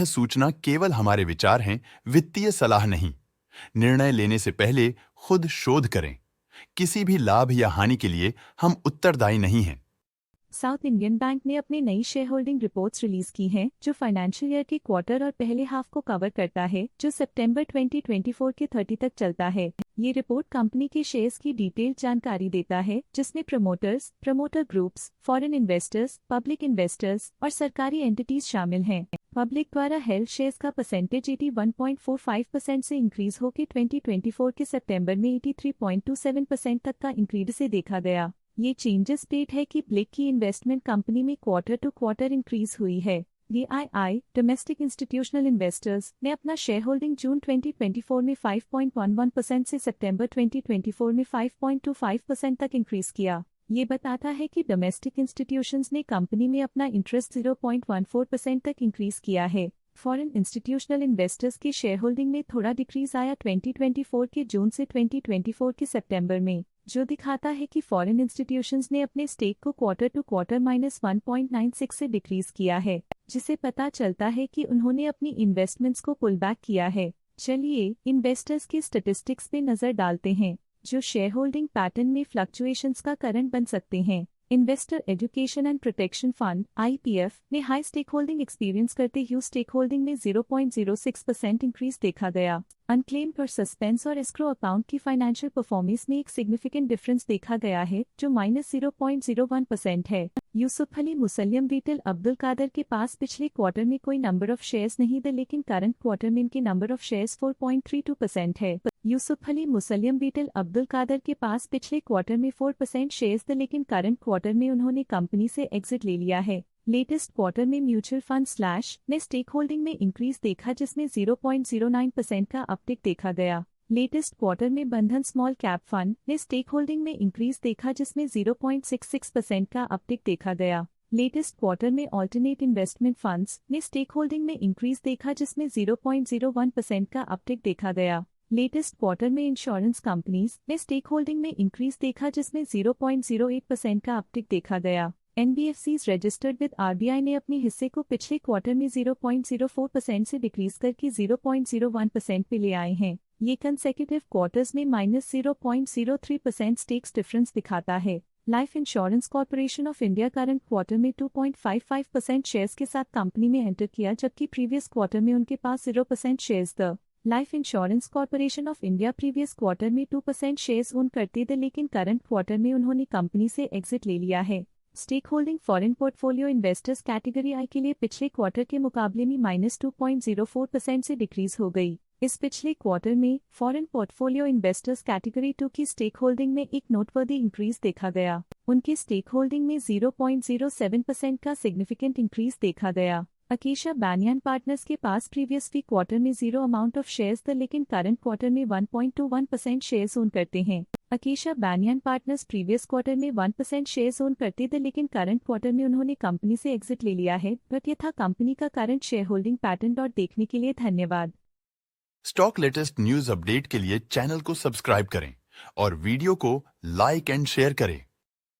सूचना केवल हमारे विचार हैं, वित्तीय सलाह नहीं। निर्णय लेने से पहले खुद शोध करें। किसी भी लाभ या हानि के लिए हम उत्तरदायी नहीं हैं। साउथ इंडियन बैंक ने अपनी नई शेयर होल्डिंग रिपोर्ट्स रिलीज की हैं, जो फाइनेंशियल ईयर के क्वार्टर और पहले हाफ को कवर करता है, जो सितंबर 2024 के 30 तक चलता है। ये रिपोर्ट कंपनी के शेयर्स की डिटेल्ड जानकारी देता है, जिसमें promoters, promoter groups, foreign investors, public investors और सरकारी एंटिटीज शामिल हैं। पब्लिक द्वारा हेल्ड शेयर्स का परसेंटेज 81.45% से इंक्रीज होकर 2024 के सितंबर में 83.27% तक का इंक्रीज से देखा गया। ये चेंजेस स्टेट है कि ब्लिक की इन्वेस्टमेंट कंपनी में क्वार्टर टू क्वार्टर इंक्रीज हुई है। DII डोमेस्टिक इंस्टीट्यूशनल इन्वेस्टर्स ने अपना शेयर होल्डिंग जून 2024 में 5.11% से सितंबर 2024 में 5.25% तक इंक्रीज किया। ये बताता है कि डोमेस्टिक इंस्टीट्यूशंस ने कंपनी में अपना इंटरेस्ट 0.14% तक इंक्रीज किया है। फॉरेन इंस्टीट्यूशनल इन्वेस्टर्स की शेयर होल्डिंग में थोड़ा डिक्रीज आया 2024 के जून से 2024 के सितंबर में, जो दिखाता है कि फॉरेन इंस्टीट्यूशंस ने अपने स्टेक को क्वार्टर टू क्वार्टर -1.96 से डिक्रीज किया है, जिसे पता चलता है कि उन्होंने अपनी इन्वेस्टमेंट्स को पुल बैक किया है। चलिए इन्वेस्टर्स की स्टैटिस्टिक्स पे नजर डालते हैं, जो शेयर होल्डिंग पैटर्न में फ्लक्चुएशंस का कारण बन सकते हैं। Investor education and protection fund IPF ने हाई स्टेक होल्डिंग एक्सपीरियंस करते हुए स्टेक होल्डिंग में 0.06% इंक्रीज देखा गया। अनक्लेम्ड और सस्पेंस और एस्क्रो अकाउंट की फाइनेंशियल परफॉर्मेंस में एक सिग्निफिकेंट डिफरेंस देखा गया है, जो -0.01% है। यूसुफ अली मुसल्लम रिटेल अब्दुल कादर के पास पिछले क्वार्टर में कोई नंबर ऑफ शेयर्स नहीं थे, लेकिन करंट क्वार्टर में इनके नंबर ऑफ शेयर्स 4.32% है। यूसुफ अली मुसल्लम रिटेल अब्दुल कादर के पास पिछले क्वार्टर में 4% शेयर्स थे, लेकिन करंट क्वार्टर में उन्होंने कंपनी से एग्जिट ले लिया है। लेटेस्ट क्वार्टर में म्यूचुअल फंड स्लैश ने स्टेक होल्डिंग में इंक्रीज देखा, जिसमें 0.09% का अपटिक देखा गया। लेटेस्ट क्वार्टर में बंधन स्मॉल कैप फंड ने स्टेक होल्डिंग में इंक्रीज देखा, जिसमें 0.66% का अपटिक देखा गया। लेटेस्ट क्वार्टर में ऑल्टरनेट इन्वेस्टमेंट फंड्स ने स्टेक होल्डिंग में इंक्रीज देखा, जिसमें 0.01% का अपटिक देखा गया। लेटेस्ट क्वार्टर में इंश्योरेंस कंपनीज ने स्टेक होल्डिंग में इंक्रीज देखा, जिसमें 0.08% का अपटिक देखा गया। NBFCs रजिस्टर्ड विद RBI ने अपने हिस्से को पिछले क्वार्टर में 0.04% से डिक्रीज करके 0.01% पे ले आए हैं। ये कंसेक्यूटिव क्वार्टर्स में -0.03% स्टेक्स डिफरेंस दिखाता है। Life insurance corporation of India current quarter में 2.55% शेयर्स के साथ कंपनी में एंटर किया, जबकि प्रीवियस क्वार्टर में उनके पास 0% शेयर्स थे। Life insurance corporation of India previous quarter में 2% शेयर्स ओन करते थे, लेकिन करंट क्वार्टर में उन्होंने कंपनी से एग्जिट ले लिया है। Stake holding foreign portfolio investors category I के लिए पिछले क्वार्टर के मुकाबले में -2.04% से डिक्रीज हो गई। इस पिछले क्वार्टर में फॉरेन पोर्टफोलियो इन्वेस्टर्स कैटेगरी 2 की स्टेक होल्डिंग में एक नोटवर्दी इंक्रीज देखा गया। उनकी स्टेक होल्डिंग में 0.07% का सिग्निफिकेंट इंक्रीज देखा गया। अकेशा बैनियन पार्टनर्स के पास प्रीवियस क्वार्टर में 0 अमाउंट ऑफ शेयर्स थे, लेकिन करंट क्वार्टर में 1.21% शेयर्स ओन करते हैं। अकेशा बैनियन पार्टनर्स प्रीवियस क्वार्टर में 1% शेयर्स ओन करते थे, लेकिन करंट क्वार्टर में उन्होंने कंपनी से एग्जिट ले लिया है। बट ये था कंपनी का करंट शेयर होल्डिंग पैटर्न। देखने के लिए धन्यवाद। स्टॉक लेटेस्ट न्यूज अपडेट के लिए चैनल को सब्सक्राइब करें और वीडियो को लाइक एंड शेयर करें।